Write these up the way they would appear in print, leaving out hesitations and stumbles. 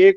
1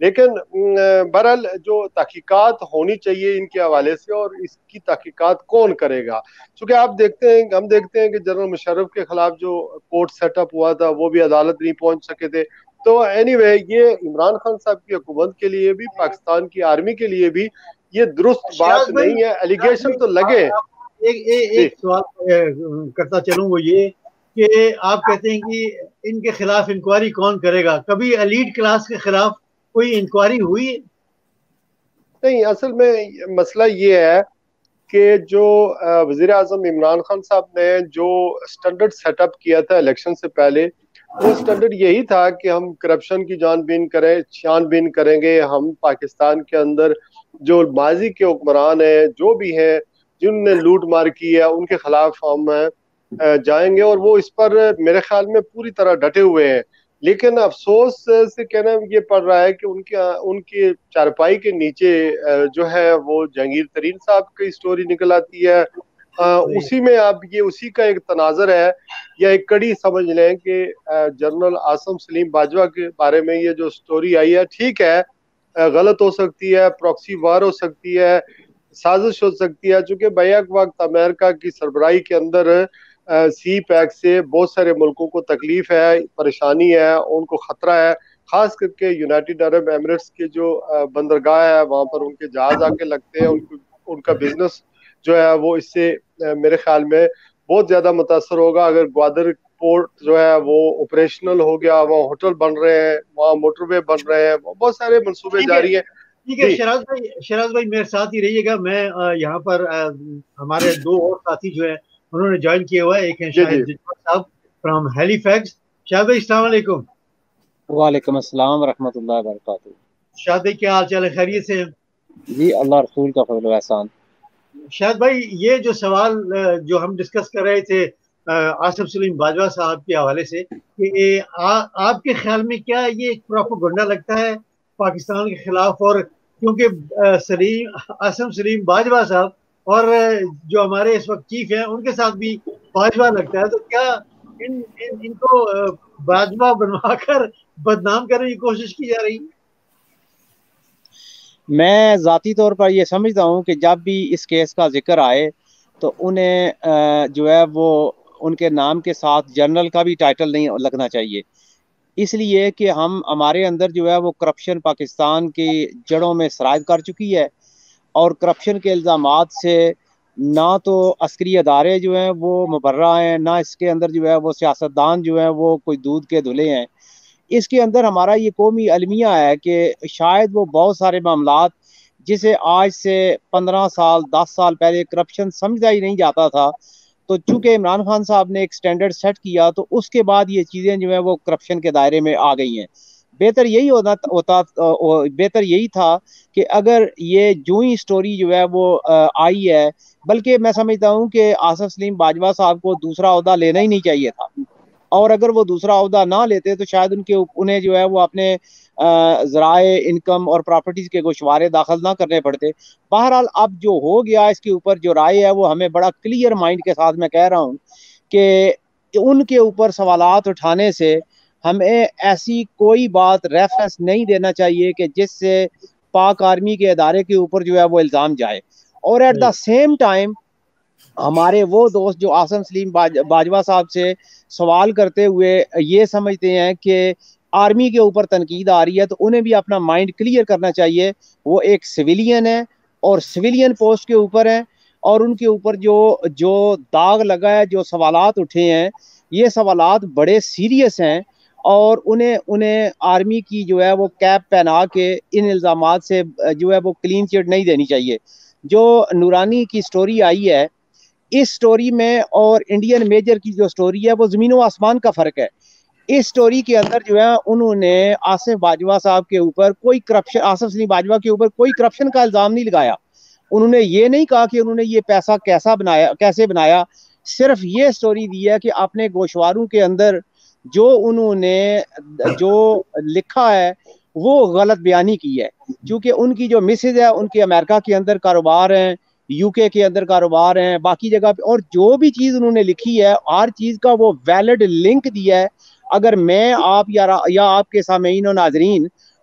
لیکن بہرحال جو تحقیقات ہونی چاہیے ان کے حوالے سے، اور اس کی تحقیقات کون کرے گا؟ چونکہ ہم دیکھتے ہیں کہ جنرل مشرف کے خلاف جو کورٹ سیٹ اپ ہوا تھا وہ بھی عدالت نہیں پہنچ سکے تھے. تو اینی وے یہ عمران خان صاحب کی حکومت کے لیے بھی، پاکستان کی آرمی کے لیے بھی یہ درست شراز بات بھائی، نہیں ہے. ایلیگیشن تو لگے. جی ایک سوال کرتا چلوں، وہ یہ کہ آپ کہتے ہیں کہ ان کے خلاف انکوائری کون کرے گا؟ کبھی ایلیٹ کلاس کے خلاف کوئی انکوائری ہوئی؟ نہیں، اصل میں مسئلہ یہ ہے کہ جو وزیر اعظم عمران خان صاحب نے جو اسٹینڈرڈ سیٹ اپ کیا تھا الیکشن سے پہلے، وہ اسٹینڈرڈ یہی تھا کہ ہم کرپشن کی چھان بین کریں گے. ہم پاکستان کے اندر جو ماضی کے حکمران ہیں، جو بھی ہیں جن نے لوٹ مار کی ہے، ان کے خلاف ہم جائیں گے، اور وہ اس پر میرے خیال میں پوری طرح ڈٹے ہوئے ہیں. لیکن افسوس سے کہنا یہ پڑ رہا ہے کہ ان کی چارپائی کے نیچے جو ہے وہ جہانگیر ترین صاحب کی سٹوری نکل آتی ہے. اسی میں اب یہ اسی کا ایک تناظر ہے یا ایک کڑی سمجھ لیں کہ جنرل عاصم سلیم باجوہ کے بارے میں یہ جو سٹوری آئی ہے، ٹھیک ہے، غلط ہو سکتی ہے، پراکسی وار ہو سکتی ہے، سازش ہو سکتی ہے، چونکہ بیک وقت امریکہ کی سربراہی کے اندر سی پیک سے بہت سارے ملکوں کو تکلیف ہے، پریشانی ہے، ان کو خطرہ ہے. خاص کر کے یونائٹڈ عرب ایمریٹس کے جو بندرگاہ ہے وہاں پر ان کے جہاز آ کے لگتے ہیں، ان کا بزنس جو ہے وہ اس سے میرے خیال میں بہت زیادہ متاثر ہوگا. اگر گوادر پورٹ جو ہے وہ آپریشنل ہو گیا، وہاں ہوٹل بن رہے ہیں، وہاں موٹر وے بن رہے ہیں، بہت سارے منصوبے جاری ہیں. ٹھیک ہے شراز بھائی میرے ساتھ ہی رہیے گا. میں یہاں پر ہمارے دو اور ساتھی جو ہیں انہوں نے جوائن کیا ہوا ہے. ایک ہیں شاہد ججوہ صاحب فرام ہیلی فیکس. شاہد بھائی السلام علیکم. وعلیکم السلام ورحمۃ اللہ وبرکاتہ. شاہد بھائی کیا حال چال ہے؟ خیریت سے؟ جی اللہ رسول کا فضل و احسان. شاہد بھائی یہ جو سوال جو ہم ڈسکس کر رہے تھے عاصم سلیم باجوہ صاحب کے حوالے سے، کہ آپ کے خیال میں کیا یہ ایک پروپیگنڈا لگتا ہے پاکستان کے خلاف؟ اور کیونکہ عاصم سلیم باجوہ صاحب اور جو ہمارے اس وقت چیف ہیں ان کے ساتھ بھی باجوہ لگتا ہے، تو کیا ان کو باجوہ بنوا کر بدنام کرنے کی کوشش کی جا رہی؟ میں ذاتی طور پر یہ سمجھتا ہوں کہ جب بھی اس کیس کا ذکر آئے تو انہیں جو ہے وہ ان کے نام کے ساتھ جنرل کا بھی ٹائٹل نہیں لگنا چاہیے، اس لیے کہ ہمارے اندر جو ہے وہ کرپشن پاکستان کی جڑوں میں سرایت کر چکی ہے، اور کرپشن کے الزامات سے نہ تو عسکری ادارے جو ہیں وہ مبرہ ہیں، نہ اس کے اندر جو ہے وہ سیاستدان جو ہیں وہ کوئی دودھ کے دھلے ہیں. اس کے اندر ہمارا یہ قومی المیہ ہے کہ شاید وہ بہت سارے معاملات جسے آج سے 15 سال 10 سال پہلے کرپشن سمجھا ہی نہیں جاتا تھا، تو چونکہ عمران خان صاحب نے ایک سٹینڈرڈ سیٹ کیا تو اس کے بعد یہ چیزیں جو ہیں وہ کرپشن کے دائرے میں آ گئی ہیں. بہتر یہی تھا کہ اگر یہ جو ہی سٹوری جو ہے وہ آئی ہے، بلکہ میں سمجھتا ہوں کہ عاصم سلیم باجوہ صاحب کو دوسرا عہدہ لینا ہی نہیں چاہیے تھا، اور اگر وہ دوسرا عہدہ نہ لیتے تو شاید انہیں جو ہے وہ اپنے ذرائع انکم اور پراپرٹیز کے گوشوارے داخل نہ کرنے پڑتے. بہرحال اب جو ہو گیا اس کے اوپر جو رائے ہے وہ ہمیں بڑا کلیئر مائنڈ کے ساتھ میں کہہ رہا ہوں کہ ان کے اوپر سوالات اٹھانے سے ہمیں ایسی کوئی بات ریفرنس نہیں دینا چاہیے کہ جس سے پاک آرمی کے ادارے کے اوپر جو ہے وہ الزام جائے. اور ایٹ دا سیم ٹائم ہمارے وہ دوست جو عاصم سلیم باجوہ صاحب سے سوال کرتے ہوئے یہ سمجھتے ہیں کہ آرمی کے اوپر تنقید آ رہی ہے، تو انہیں بھی اپنا مائنڈ کلیئر کرنا چاہیے. وہ ایک سویلین ہے اور سویلین پوسٹ کے اوپر ہے، اور ان کے اوپر جو داغ لگا ہے، جو سوالات اٹھے ہیں، یہ سوالات بڑے سیریس ہیں، اور انہیں آرمی کی جو ہے وہ کیپ پہنا کے ان الزامات سے جو ہے وہ کلین چٹ نہیں دینی چاہیے. جو نورانی کی سٹوری آئی ہے، اس سٹوری میں اور انڈین میجر کی جو سٹوری ہے وہ زمین و آسمان کا فرق ہے. اس سٹوری کے اندر جو ہے انہوں نے عاصم باجوہ صاحب کے اوپر کوئی کرپشن، عاصم سلیم باجوہ کے اوپر کوئی کرپشن کا الزام نہیں لگایا. انہوں نے یہ نہیں کہا کہ انہوں نے یہ پیسہ کیسے بنایا، صرف یہ سٹوری دی ہے کہ اپنے گوشواروں کے اندر جو انہوں نے جو لکھا ہے وہ غلط بیانی کی ہے. چونکہ ان کی جو مسز ہے ان کے امریکہ کے اندر کاروبار ہیں، یو کے اندر کاروبار ہیں، باقی جگہ پہ، اور جو بھی چیز انہوں نے لکھی ہے ہر چیز کا وہ ویلڈ لنک دیا ہے. اگر میں آپ یا آپ کے سامعین و ناظرین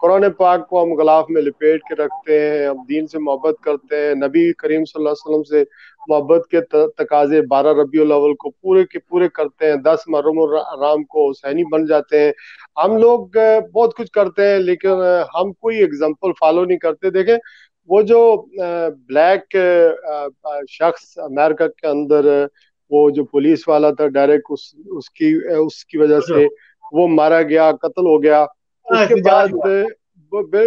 قرآن پاک کو ہم غلاف میں لپیٹ کے رکھتے ہیں, ہم دین سے محبت کرتے ہیں, نبی کریم صلی اللہ علیہ وسلم سے محبت کے تقاضے 12 ربیع الاول کو پورے کے پورے کرتے ہیں, 10 محرم الحرام کو حسینی بن جاتے ہیں. ہم لوگ بہت کچھ کرتے ہیں لیکن ہم کوئی اگزامپل فالو نہیں کرتے. دیکھیں وہ جو بلیک شخص امریکہ کے اندر وہ جو پولیس والا تھا ڈائریکٹ اس کی وجہ سے وہ مارا گیا, قتل ہو گیا. اس کے بعد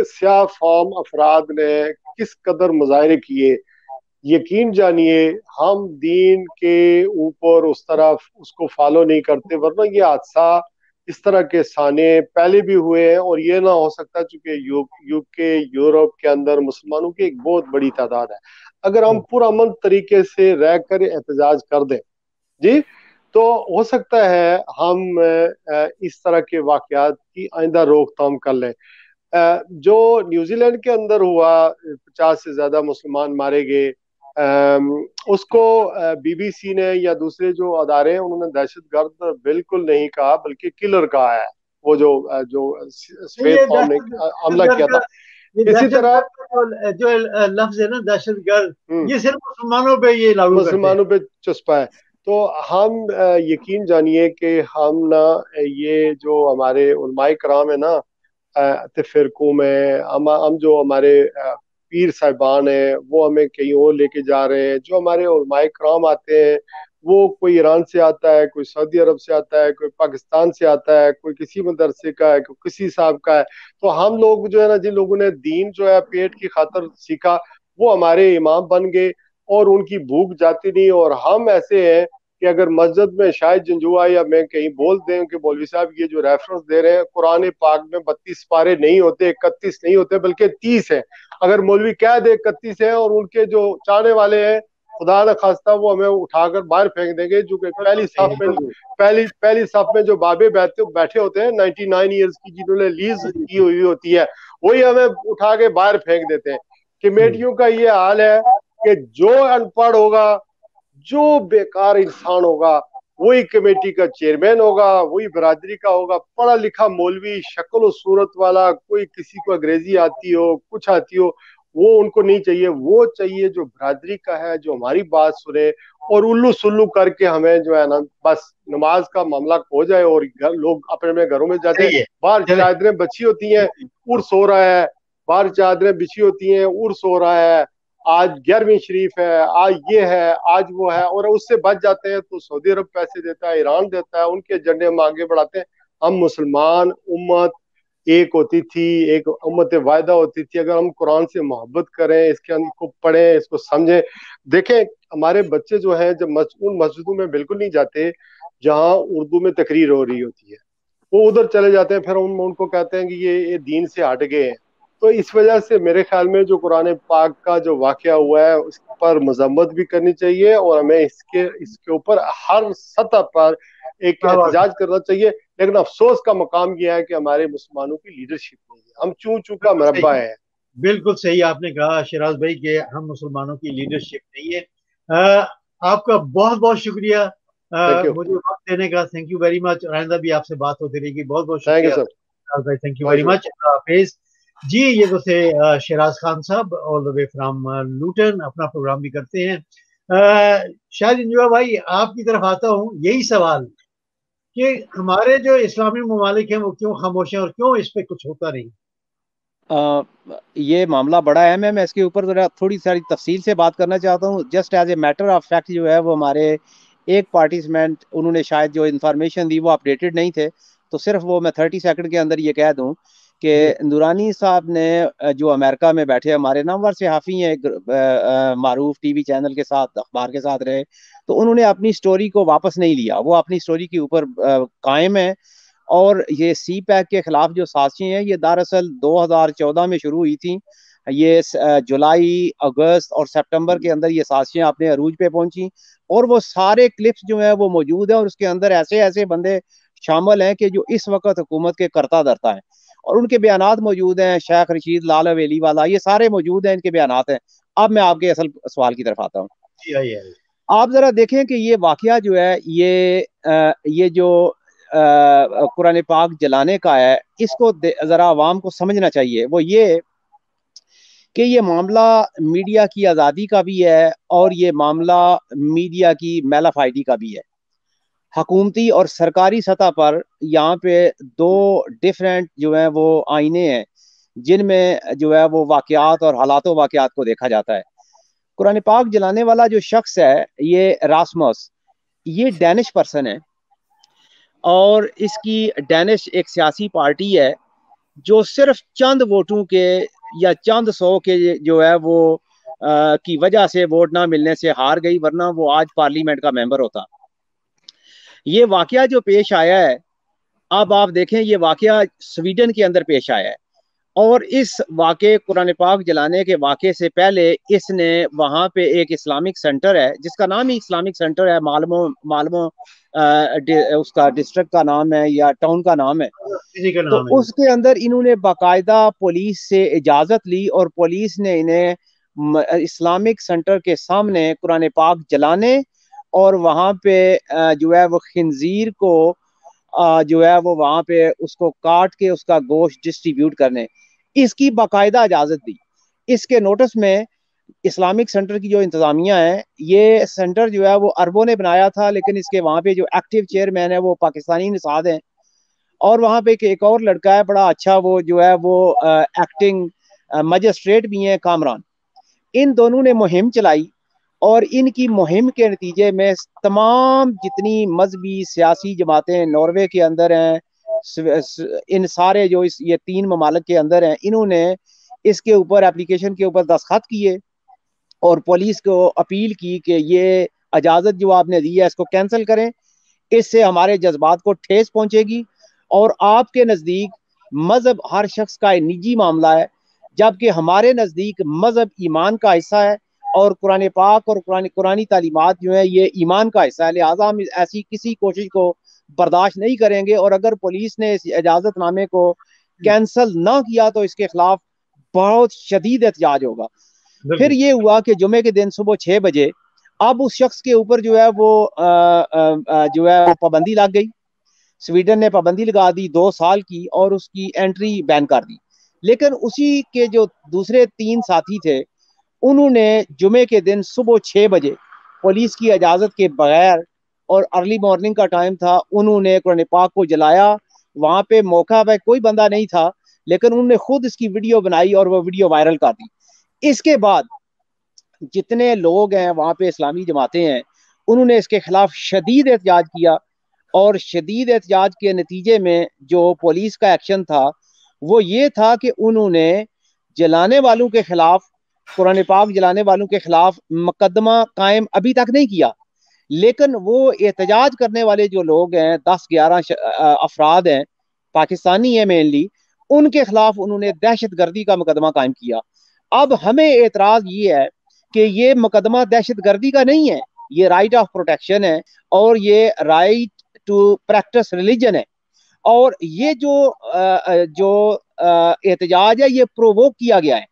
سیاہ فام افراد نے کس قدر مظاہرے کیے, یقین جانیے ہم دین کے اوپر اس طرح اس کو فالو نہیں کرتے, ورنہ یہ حادثہ اس طرح کے سانے پہلے بھی ہوئے ہیں. اور یہ نہ ہو سکتا چونکہ یو کے یورپ کے اندر مسلمانوں کی ایک بہت بڑی تعداد ہے, اگر ہم پرامن طریقے سے رہ کر احتجاج کر دیں جی تو ہو سکتا ہے ہم اس طرح کے واقعات کی آئندہ روک تھام کر لیں. جو نیوزی لینڈ کے اندر ہوا 50 سے زیادہ مسلمان مارے گئے, اس کو بی بی سی نے یا دوسرے جو ادارے ہیں انہوں نے دہشت گرد بالکل نہیں کہا بلکہ کلر کہا ہے, وہ جو سفید قوم نے حملہ کیا تھا. اسی طرح جو لفظ ہے نا دہشت گرد, یہ صرف مسلمانوں پہ یہ لاگو مسلمانوں پہ چسپا ہے. تو ہم یقین جانیے کہ ہم نا یہ جو ہمارے علماء کرام ہیں نا فرقوں میں, ہم جو ہمارے پیر صاحبان ہیں وہ ہمیں کہیں اور لے کے جا رہے ہیں. جو ہمارے علماء کرام آتے ہیں وہ کوئی ایران سے آتا ہے, کوئی سعودی عرب سے آتا ہے, کوئی پاکستان سے آتا ہے, کوئی کسی مدرسے کا ہے, کوئی کسی صاحب کا ہے. تو ہم لوگ جو ہے نا جن لوگوں نے دین جو ہے پیٹ کی خاطر سیکھا وہ ہمارے امام بن گئے اور ان کی بھوک جاتی نہیں. اور ہم ایسے ہیں کہ اگر مسجد میں شاید جنجوا یا میں کہیں بول دیں کہ مولوی صاحب یہ جو ریفرنس دے رہے ہیں قرآن پاک میں 32 پارے نہیں ہوتے, 31 نہیں ہوتے بلکہ 30 ہیں, اگر مولوی کہہ دے 31 ہیں اور ان کے جو چاہنے والے ہیں خدا نہ خواستہ وہ ہمیں اٹھا کر باہر پھینک دیں گے, جو کہ پہلی صف میں جو بابے بیٹھے ہوتے ہیں 99 ایئرز کی جنہوں نے لیز کی ہوئی ہوتی ہے وہی ہمیں اٹھا کے باہر پھینک دیتے ہیں. کمیٹیوں کا یہ حال ہے کہ جو ان پڑھ ہوگا, جو بیکار انسان ہوگا وہی کمیٹی کا چیئرمین ہوگا, وہی برادری کا ہوگا. پڑھا لکھا مولوی شکل و صورت والا, کوئی کسی کو انگریزی آتی ہو کچھ آتی ہو, وہ ان کو نہیں چاہیے. وہ چاہیے جو برادری کا ہے, جو ہماری بات سنے اور الو سلو کر کے ہمیں جو ہے نا بس نماز کا معاملہ ہو جائے اور لوگ اپنے گھروں میں جاتے ہیں. باہر چادریں بچھی ہوتی ہیں, عرس ہو رہا ہے, باہر چادریں بچھی ہوتی ہیں, عرس ہو رہا ہے, آج 11ویں شریف ہے, آج یہ ہے, آج وہ ہے, اور اس سے بچ جاتے ہیں تو سعودی عرب پیسے دیتا ہے, ایران دیتا ہے, ان کے ایجنڈے ہم آگے بڑھاتے ہیں. ہم مسلمان امت ایک ہوتی تھی, ایک امت واحدہ ہوتی تھی. اگر ہم قرآن سے محبت کریں, اس کے اندر کو پڑھیں, اس کو سمجھیں. دیکھیں ہمارے بچے جو ہیں جب ان مسجدوں میں بالکل نہیں جاتے جہاں اردو میں تقریر ہو رہی ہوتی ہے, وہ ادھر چلے جاتے ہیں, پھر ان کو کہتے ہیں کہ یہ دین سے ہٹ گئے ہیں. تو اس وجہ سے میرے خیال میں جو قرآن پاک کا جو واقعہ ہوا ہے اس پر مذمت بھی کرنی چاہیے اور ہمیں اس کے اوپر ہر سطح پر ایک احتجاج کرنا چاہیے. لیکن افسوس کا مقام یہ ہے کہ ہمارے مسلمانوں کی لیڈرشپ نہیں ہے, ہم چوں کا مربع ہے. بالکل صحیح آپ نے کہا شیراز بھائی کہ ہم مسلمانوں کی لیڈرشپ نہیں ہے. آپ کا بہت بہت شکریہ مجھے وقت دینے کا. تھینک یو ویری مچ. آئندہ بھی آپ سے بات ہوتی رہے گی. بہت بہت شکریہ شیراز بھائی. تھینک یو ویری مچ. حافظ جی. یہ تو تھے شیراز خان صاحب آل دا وے فرام لوٹن. اپنا پروگرام بھی کرتے ہیں. شاید انجوا بھائی آپ کی طرف آتا ہوں. یہی سوال کہ ہمارے جو اسلامی ممالک ہیں وہ کیوں خاموش ہیں اور کیوں اس پہ کچھ ہوتا نہیں؟ یہ معاملہ بڑا اہم ہے. میں اس کے اوپر ذرا تھوڑی ساری تفصیل سے بات کرنا چاہتا ہوں. Just as a matter of fact جو ہے وہ ہمارے ایک پارٹیسپینٹ انہوں نے شاید جو انفارمیشن دی وہ اپڈیٹڈ نہیں تھے, تو صرف وہ میں 30 سیکنڈ کے اندر یہ کہہ دوں کہ نورانی صاحب نے جو امریکہ میں بیٹھے ہمارے نامور صحافی ہیں, معروف ٹی وی چینل کے ساتھ اخبار کے ساتھ رہے, تو انہوں نے اپنی سٹوری کو واپس نہیں لیا. وہ اپنی سٹوری کے اوپر قائم ہے. اور یہ سی پیک کے خلاف جو سازشیں ہیں یہ دراصل 2014 میں شروع ہوئی تھیں. یہ جولائی, اگست اور سپٹمبر کے اندر یہ سازشیں اپنے عروج پہ پہنچی, اور وہ سارے کلپس جو ہیں وہ موجود ہیں, اور اس کے اندر ایسے ایسے بندے شامل ہیں کہ جو اس وقت حکومت کے کرتا دھرتا ہیں, اور ان کے بیانات موجود ہیں. شیخ رشید لال حویلی والا, یہ سارے موجود ہیں, ان کے بیانات ہیں. اب میں آپ کے اصل سوال کی طرف آتا ہوں. آپ ذرا دیکھیں کہ یہ واقعہ جو ہے یہ جو قرآن پاک جلانے کا ہے اس کو ذرا عوام کو سمجھنا چاہیے، وہ یہ کہ یہ معاملہ میڈیا کی آزادی کا بھی ہے اور یہ معاملہ میڈیا کی میلافائڈی کا بھی ہے۔ حکومتی اور سرکاری سطح پر یہاں پہ دو ڈیفرنٹ جو ہیں وہ آئینے ہیں جن میں جو ہے وہ واقعات اور حالات و واقعات کو دیکھا جاتا ہے۔ قرآن پاک جلانے والا جو شخص ہے یہ راسمس، یہ ڈینش پرسن ہے اور اس کی ڈینش ایک سیاسی پارٹی ہے جو صرف چند ووٹوں کے یا چند سو کے جو ہے وہ کی وجہ سے ووٹ نہ ملنے سے ہار گئی، ورنہ وہ آج پارلیمنٹ کا ممبر ہوتا۔ یہ واقعہ جو پیش آیا ہے، اب آپ دیکھیں یہ واقعہ سویڈن کے اندر پیش آیا ہے اور اس واقعے قرآن پاک جلانے کے واقعے سے پہلے اس نے وہاں پہ ایک اسلامک سینٹر ہے جس کا نام ہی اسلامک سینٹر ہے، مالمو اس کا ڈسٹرکٹ کا نام ہے یا ٹاؤن کا نام ہے، تو اس کے اندر انہوں نے باقاعدہ پولیس سے اجازت لی اور پولیس نے انہیں اسلامک سینٹر کے سامنے قرآن پاک جلانے اور وہاں پہ جو ہے وہ خنزیر کو جو ہے وہ وہاں پہ اس کو کاٹ کے اس کا گوشت ڈسٹریبیوٹ کرنے، اس کی باقاعدہ اجازت دی۔ اس کے نوٹس میں اسلامک سینٹر کی جو انتظامیہ ہے، یہ سینٹر جو ہے وہ عربوں نے بنایا تھا لیکن اس کے وہاں پہ جو ایکٹیو چیئرمین ہے وہ پاکستانی نژاد ہیں، اور وہاں پہ ایک اور لڑکا ہے بڑا اچھا، وہ جو ہے وہ ایکٹنگ مجسٹریٹ بھی ہیں، کامران۔ ان دونوں نے مہم چلائی اور ان کی مہم کے نتیجے میں تمام جتنی مذہبی سیاسی جماعتیں ناروے کے اندر ہیں، ان سارے جو یہ 3 ممالک کے اندر ہیں، انہوں نے اس کے اوپر اپلیکیشن کے اوپر دستخط کیے اور پولیس کو اپیل کی کہ یہ اجازت جو آپ نے دی ہے اس کو کینسل کریں، اس سے ہمارے جذبات کو ٹھیس پہنچے گی، اور آپ کے نزدیک مذہب ہر شخص کا نجی معاملہ ہے جبکہ ہمارے نزدیک مذہب ایمان کا حصہ ہے اور قرآن پاک اور قرآنی تعلیمات جو ہے یہ ایمان کا حصہ ہے، لہٰذا ہم ایسی کسی کوشش کو برداشت نہیں کریں گے، اور اگر پولیس نے اس اجازت نامے کو کینسل نہ کیا تو اس کے خلاف بہت شدید احتجاج ہوگا۔ پھر یہ ہوا کہ جمعے کے دن صبح 6 بجے اب اس شخص کے اوپر جو ہے وہ پابندی لگ گئی، سویڈن نے پابندی لگا دی 2 سال کی اور اس کی انٹری بین کر دی، لیکن اسی کے جو دوسرے 3 ساتھی تھے انہوں نے جمعے کے دن صبح 6 بجے پولیس کی اجازت کے بغیر، اور ارلی مارننگ کا ٹائم تھا، انہوں نے قرآن پاک کو جلایا۔ وہاں پہ موقع پہ کوئی بندہ نہیں تھا لیکن انہوں نے خود اس کی ویڈیو بنائی اور وہ ویڈیو وائرل کر دی۔ اس کے بعد جتنے لوگ ہیں وہاں پہ اسلامی جماعتیں ہیں انہوں نے اس کے خلاف شدید احتجاج کیا، اور شدید احتجاج کے نتیجے میں جو پولیس کا ایکشن تھا وہ یہ تھا کہ انہوں نے جلانے والوں کے خلاف، قرآن پاک جلانے والوں کے خلاف مقدمہ قائم ابھی تک نہیں کیا، لیکن وہ احتجاج کرنے والے جو لوگ ہیں 10-11 افراد ہیں، پاکستانی ہیں مینلی، ان کے خلاف انہوں نے دہشت گردی کا مقدمہ قائم کیا۔ اب ہمیں اعتراض یہ ہے کہ یہ مقدمہ دہشت گردی کا نہیں ہے، یہ رائٹ آف پروٹیکشن ہے اور یہ رائٹ ٹو پریکٹس ریلیجن ہے، اور یہ جو احتجاج ہے یہ پرووک کیا گیا ہے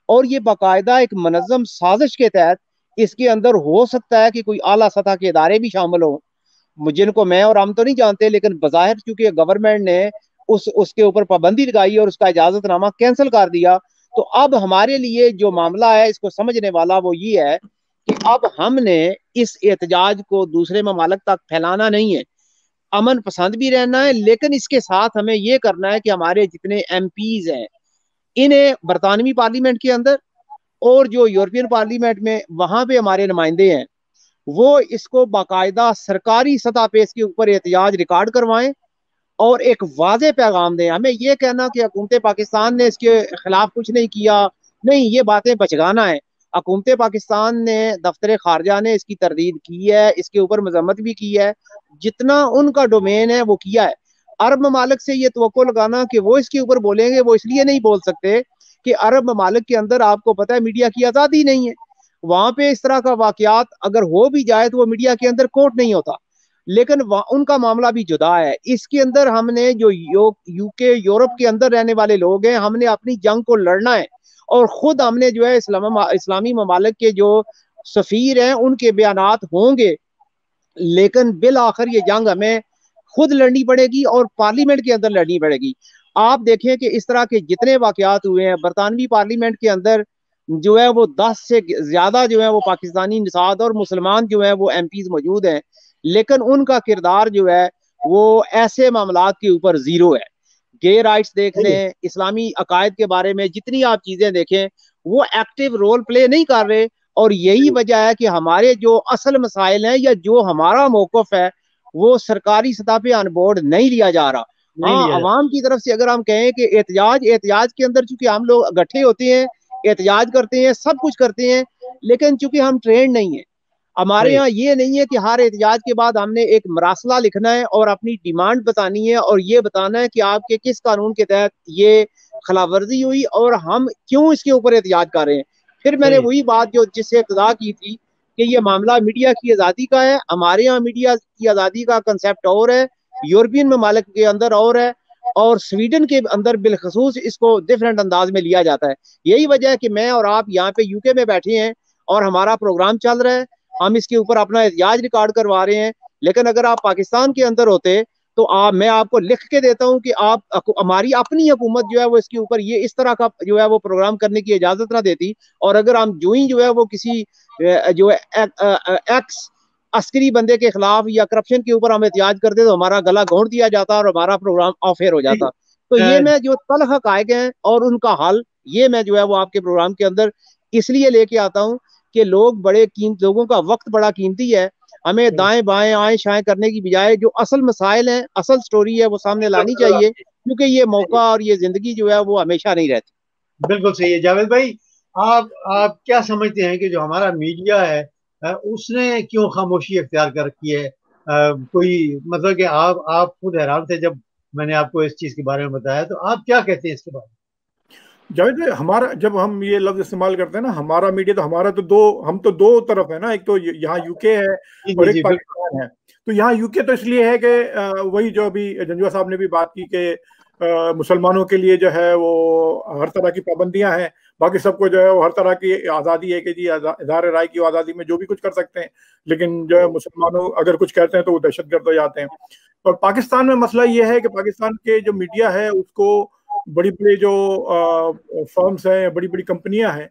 اور یہ باقاعدہ ایک منظم سازش کے تحت اس کے اندر ہو سکتا ہے کہ کوئی اعلیٰ سطح کے ادارے بھی شامل ہوں جن کو میں اور ہم تو نہیں جانتے، لیکن بظاہر چونکہ گورنمنٹ نے اس کے اوپر پابندی لگائی اور اس کا اجازت نامہ کینسل کر دیا، تو اب ہمارے لیے جو معاملہ ہے اس کو سمجھنے والا وہ یہ ہے کہ اب ہم نے اس احتجاج کو دوسرے ممالک تک پھیلانا نہیں ہے، امن پسند بھی رہنا ہے، لیکن اس کے ساتھ ہمیں یہ کرنا ہے کہ ہمارے جتنے ایم پیز ہیں انہیں برطانوی پارلیمنٹ کے اندر اور جو یورپین پارلیمنٹ میں وہاں پہ ہمارے نمائندے ہیں وہ اس کو باقاعدہ سرکاری سطح پہ اس کے اوپر احتجاج ریکارڈ کروائیں اور ایک واضح پیغام دیں۔ ہمیں یہ کہنا کہ حکومت پاکستان نے اس کے خلاف کچھ نہیں کیا، نہیں، یہ باتیں بچگانا ہے۔ حکومت پاکستان نے، دفتر خارجہ نے اس کی تردید کی ہے، اس کے اوپر مذمت بھی کی ہے، جتنا ان کا ڈومین ہے وہ کیا ہے۔ عرب ممالک سے یہ توقع لگانا کہ وہ اس کے اوپر بولیں گے، وہ اس لیے نہیں بول سکتے کہ عرب ممالک کے اندر آپ کو پتہ ہے میڈیا کی آزادی نہیں ہے، وہاں پہ اس طرح کا واقعات اگر ہو بھی جائے تو وہ میڈیا کے اندر کوٹ نہیں ہوتا، لیکن ان کا معاملہ بھی جدا ہے۔ اس کے اندر ہم نے جو یو کے یورپ کے اندر رہنے والے لوگ ہیں، ہم نے اپنی جنگ کو لڑنا ہے اور خود ہم نے جو ہے اسلامی ممالک کے جو سفیر ہیں ان کے بیانات ہوں گے، لیکن بالآخر یہ جنگ ہمیں خود لڑنی پڑے گی اور پارلیمنٹ کے اندر لڑنی پڑے گی. آپ دیکھیں کہ اس طرح کے جتنے واقعات ہوئے ہیں برطانوی پارلیمنٹ کے اندر جو ہے وہ 10 سے زیادہ جو ہے وہ پاکستانی نژاد اور مسلمان جو ہے وہ ایم پیز موجود ہیں, لیکن ان کا کردار جو ہے وہ ایسے معاملات کے اوپر زیرو ہے. گے رائٹس دیکھ لیں, اسلامی عقائد کے بارے میں جتنی آپ چیزیں دیکھیں, وہ ایکٹیو رول پلے نہیں کر رہے. اور یہی وجہ ہے کہ ہمارے جو اصل مسائل ہیں یا جو ہمارا موقف ہے وہ سرکاری سطح پہ آن بورڈ نہیں لیا جا رہا. ہاں, عوام کی طرف سے اگر ہم کہیں کہ احتجاج کے اندر چونکہ ہم لوگ اکٹھے ہوتے ہیں, احتجاج کرتے ہیں, سب کچھ کرتے ہیں, لیکن چونکہ ہم ٹرینڈ نہیں ہیں, ہمارے یہاں یہ نہیں ہے کہ ہر احتجاج کے بعد ہم نے ایک مراسلہ لکھنا ہے اور اپنی ڈیمانڈ بتانی ہے اور یہ بتانا ہے کہ آپ کے کس قانون کے تحت یہ خلاف ورزی ہوئی اور ہم کیوں اس کے اوپر احتجاج کر رہے ہیں. پھر میں نے وہی بات جو جس سے ابتدا کی تھی کہ یہ معاملہ میڈیا کی آزادی کا ہے. ہمارے یہاں میڈیا کی آزادی کا کنسیپٹ اور ہے, یورپین ممالک کے اندر اور ہے, اور سویڈن کے اندر بالخصوص اس کو ڈفرینٹ انداز میں لیا جاتا ہے. یہی وجہ ہے کہ میں اور آپ یہاں پہ یو کے میں بیٹھے ہیں اور ہمارا پروگرام چل رہا ہے, ہم اس کے اوپر اپنا احتجاج ریکارڈ کروا رہے ہیں. لیکن اگر آپ پاکستان کے اندر ہوتے تو میں آپ کو لکھ کے دیتا ہوں کہ آپ ہماری اپنی حکومت جو ہے وہ اس کے اوپر یہ اس طرح کا جو ہے وہ پروگرام کرنے کی اجازت نہ دیتی. اور اگر ہم جو ہی جو ہے وہ کسی جو ہے ایکس عسکری بندے کے خلاف یا کرپشن کے اوپر ہم احتجاج کرتے تو ہمارا گلا گھونٹ دیا جاتا اور ہمارا پروگرام آف ایئر ہو جاتا. تو یہ میں جو تلخ حقائق ہیں اور ان کا حل یہ میں جو ہے وہ آپ کے پروگرام کے اندر اس لیے لے کے آتا ہوں کہ لوگوں کا وقت بڑا قیمتی ہے. ہمیں دائیں بائیں آئیں شائیں کرنے کی بجائے جو اصل مسائل ہیں, اصل سٹوری ہے وہ سامنے لانی چاہیے, کیونکہ یہ موقع اور یہ زندگی جو ہے وہ ہمیشہ نہیں رہتی. بالکل صحیح ہے. جاوید بھائی, آپ کیا سمجھتے ہیں کہ جو ہمارا میڈیا ہے اس نے کیوں خاموشی اختیار کر رکھی ہے؟ کوئی مطلب کہ آپ خود حیران تھے جب میں نے آپ کو اس چیز کے بارے میں بتایا, تو آپ کیا کہتے ہیں اس کے بارے میں؟ جاوید, ہمارا جب ہم یہ لفظ استعمال کرتے ہیں نا ہمارا میڈیا, تو ہمارا تو ہم تو دو طرف ہے نا, ایک تو یہاں یو کے ہے اور ایک پاکستان ہے. تو یہاں یو کے تو اس لیے ہے کہ وہی جو ابھی جنجوعہ صاحب نے بھی بات کی کہ مسلمانوں کے لیے جو ہے وہ ہر طرح کی پابندیاں ہیں, باقی سب کو جو ہے وہ ہر طرح کی آزادی ہے کہ جی اظہار رائے کی آزادی میں جو بھی کچھ کر سکتے ہیں, لیکن جو ہے مسلمانوں اگر کچھ کہتے ہیں تو وہ دہشت گرد ہو جاتے ہیں. اور پاکستان میں مسئلہ یہ ہے کہ پاکستان کے جو میڈیا ہے اس کو بڑی بڑی جو فرمز ہیں, بڑی بڑی کمپنیاں ہیں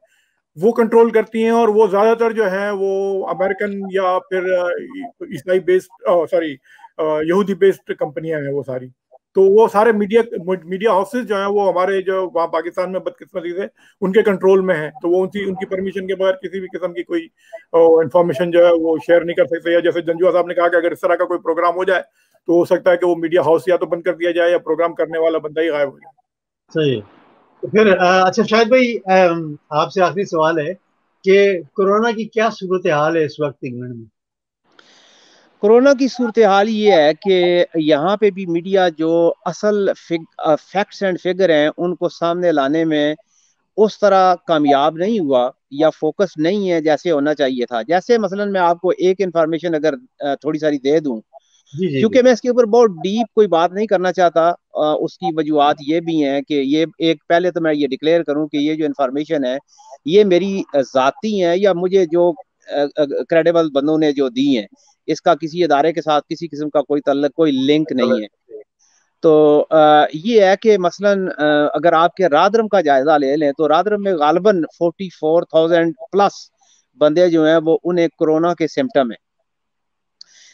وہ کنٹرول کرتی ہیں, اور وہ زیادہ تر جو ہے وہ امریکن یا پھر عیسائی بیسڈ یہودی بیسڈ کمپنیاں ہیں وہ ساری. تو وہ سارے میڈیا ہاؤسز جو ہیں وہ ہمارے جو وہاں پاکستان میں بدقسمتی سے ان کے کنٹرول میں ہیں, تو وہ ان کی پرمیشن کے بغیر کسی بھی قسم کی کوئی انفارمیشن جو ہے وہ شیئر نہیں کر سکتے. یا جیسے جنجوعہ صاحب نے کہا کہ اگر اس طرح کا کوئی پروگرام ہو جائے تو ہو سکتا ہے کہ وہ میڈیا ہاؤس یا تو بند کر دیا جائے یا پروگرام کرنے والا بندہ ہی غائب ہو جائے. صحیح. تو پھر اچھا شاہد بھائی, آپ سے آخری سوال ہے کہ کورونا کی کیا صورتحال ہے اس وقت انگلینڈ میں؟ کورونا کی صورتحال یہ ہے کہ یہاں پہ بھی میڈیا جو اصل فیکٹس اینڈ فگر ہیں ان کو سامنے لانے میں اس طرح کامیاب نہیں ہوا یا فوکس نہیں ہے جیسے ہونا چاہیے تھا. جیسے مثلا میں آپ کو ایک انفارمیشن اگر تھوڑی ساری دے دوں, کیونکہ میں اس کے اوپر بہت ڈیپ کوئی بات نہیں کرنا چاہتا. اس کی وجوہات یہ بھی ہیں کہ یہ ایک پہلے تو میں یہ ڈکلیئر کروں کہ یہ جو انفارمیشن ہے یہ میری ذاتی ہے یا مجھے جو کریڈیبل بندوں نے جو دی ہیں, اس کا کسی ادارے کے ساتھ کسی قسم کا کوئی تعلق کوئی لنک نہیں ہے. تو یہ ہے کہ مثلا اگر آپ کے رادرم کا جائزہ لے لیں تو رادرم میں غالباً 44,000 پلس بندے جو ہیں وہ انہیں کورونا کے سمٹم ہیں,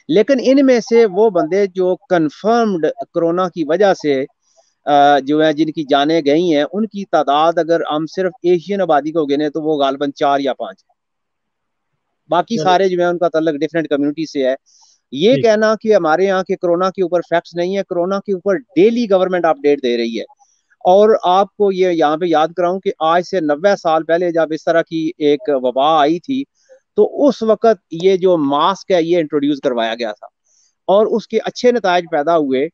لیکن ان میں سے وہ بندے جو کنفرمڈ کورونا کی وجہ سے جو ہے جن کی جانیں گئی ہیں ان کی تعداد اگر ہم صرف ایشین آبادی کو گنے تو وہ غالباً 4 یا 5 ہے. باقی سارے جو ہے ان کا تعلق ڈفرینٹ کمیونٹی سے ہے. یہ کہنا کہ ہمارے یہاں کے کورونا کے اوپر فیکٹس نہیں ہے, کورونا کے اوپر ڈیلی گورنمنٹ اپڈیٹ دے رہی ہے. اور آپ کو یہ یہاں پہ یاد کراؤں کہ آج سے 90 سال پہلے جب اس طرح کی ایک وبا آئی تھی تو اس وقت یہ جو ماسک ہے یہ انٹروڈیوس کروایا گیا تھا اور اس کے اچھے نتائج پیدا ہوئے.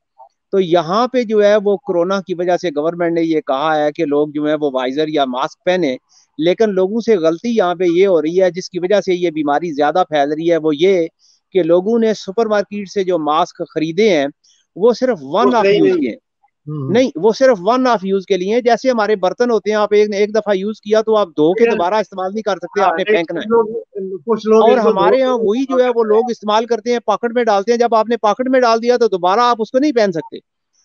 تو یہاں پہ جو ہے وہ کورونا کی وجہ سے گورنمنٹ نے یہ کہا ہے کہ لوگ جو ہے وہ وائزر یا ماسک پہنے, لیکن لوگوں سے غلطی یہاں پہ یہ ہو رہی ہے جس کی وجہ سے یہ بیماری زیادہ پھیل رہی ہے, وہ یہ کہ لوگوں نے سپر مارکیٹ سے جو ماسک خریدے ہیں وہ صرف ون آف یوز کیے ہیں, نہیں وہ صرف ون آف یوز کے لیے. جیسے ہمارے برتن ہوتے ہیں, آپ ایک دفعہ یوز کیا تو آپ دھو کے دوبارہ استعمال نہیں کر سکتے, آپ نے پھینکنا ہے. اور ہمارے یہاں وہی جو ہے وہ لوگ استعمال کرتے ہیں, پاکٹ میں ڈالتے ہیں. جب آپ نے پاکٹ میں ڈال دیا تو دوبارہ آپ اس کو نہیں پہن سکتے.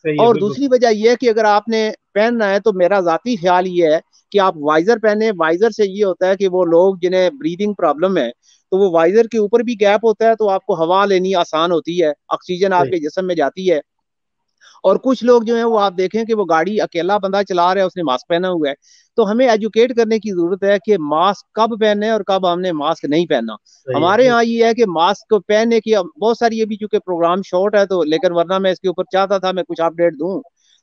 اور دوسری وجہ یہ ہے کہ اگر آپ نے پہننا ہے تو میرا ذاتی خیال یہ ہے کہ آپ وائزر پہنے. وائزر سے یہ ہوتا ہے کہ وہ لوگ جنہیں بریدنگ پرابلم ہے تو وہ وائزر کے اوپر بھی گیپ ہوتا ہے, تو آپ کو ہوا لینی آسان ہوتی ہے, آکسیجن آپ کے جسم میں جاتی ہے. اور کچھ لوگ جو ہیں وہ آپ دیکھیں کہ وہ گاڑی اکیلا بندہ چلا رہا ہے, اس نے ماسک پہنا ہوا ہے. تو ہمیں ایجوکیٹ کرنے کی ضرورت ہے کہ ماسک کب پہنے اور کب ہم نے ماسک نہیں پہننا. ہمارے ہاں یہ ہے کہ ماسک کو پہننے کی بہت ساری, ابھی چونکہ پروگرام شارٹ ہے تو, لیکن ورنہ میں اس کے اوپر چاہتا تھا میں کچھ اپڈیٹ دوں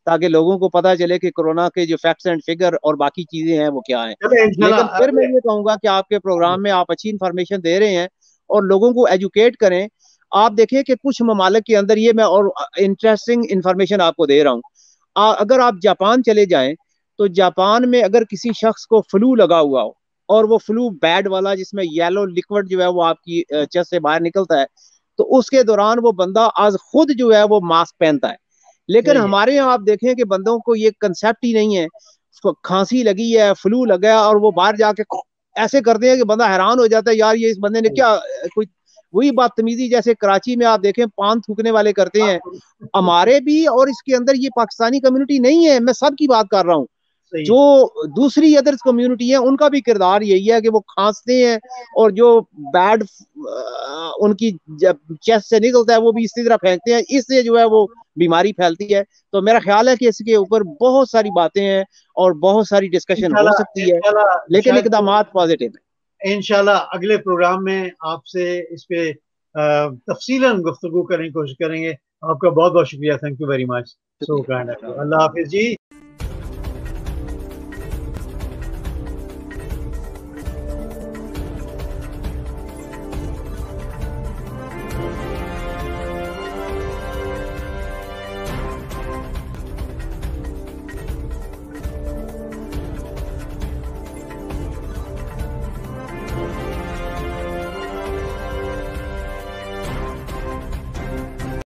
تاکہ لوگوں کو پتا چلے کہ کورونا کے جو فیکٹس اینڈ فگر اور باقی چیزیں ہیں وہ کیا ہیں. لیکن پھر میں یہ کہوں گا کہ آپ کے پروگرام میں آپ اچھی انفارمیشن دے رہے ہیں اور لوگوں کو ایجوکیٹ کریں. آپ دیکھیں کہ کچھ ممالک کے اندر, یہ میں اور انٹرسٹنگ انفارمیشن آپ کو دے رہا ہوں, اگر آپ جاپان چلے جائیں تو جاپان میں اگر کسی شخص کو فلو لگا ہوا ہو, اور وہ فلو بیڈ والا جس میں یلو لکوڈ جو ہے وہ آپ کی چیسٹ سے باہر نکلتا ہے, تو اس کے دوران وہ بندہ آج خود جو ہے وہ ماسک پہنتا ہے. لیکن ہمارے یہاں آپ دیکھیں کہ بندوں کو یہ کنسیپٹ ہی نہیں ہے, کھانسی لگی ہے, فلو لگا ہے, اور وہ باہر جا کے ایسے کرتے ہیں کہ بندہ حیران ہو جاتا ہے, یار یہ اس بندے نے کیا, کوئی وہی بدتمیزی جیسے کراچی میں آپ دیکھیں پان تھوکنے والے کرتے ہیں. ہمارے بھی, اور اس کے اندر یہ پاکستانی کمیونٹی نہیں ہے, میں سب کی بات کر رہا ہوں, جو دوسری ادر کمیونٹی ہے ان کا بھی کردار یہی ہے کہ وہ کھانستے ہیں, اور جو بیڈ ان کی چیسٹ سے نکلتا ہے وہ بھی اسی طرح پھینکتے ہیں, اس سے جو ہے وہ بیماری پھیلتی ہے. تو میرا خیال ہے کہ اس کے اوپر بہت ساری باتیں ہیں اور بہت ساری ڈسکشن ہو سکتی ہے, لیکن اقدامات پازیٹیو ہیں. انشاءاللہ اگلے پروگرام میں آپ سے اس پہ تفصیلاً گفتگو کرنے کی کوشش کریں گے. آپ کا بہت بہت شکریہ. Thank you very much. اللہ حافظ جی.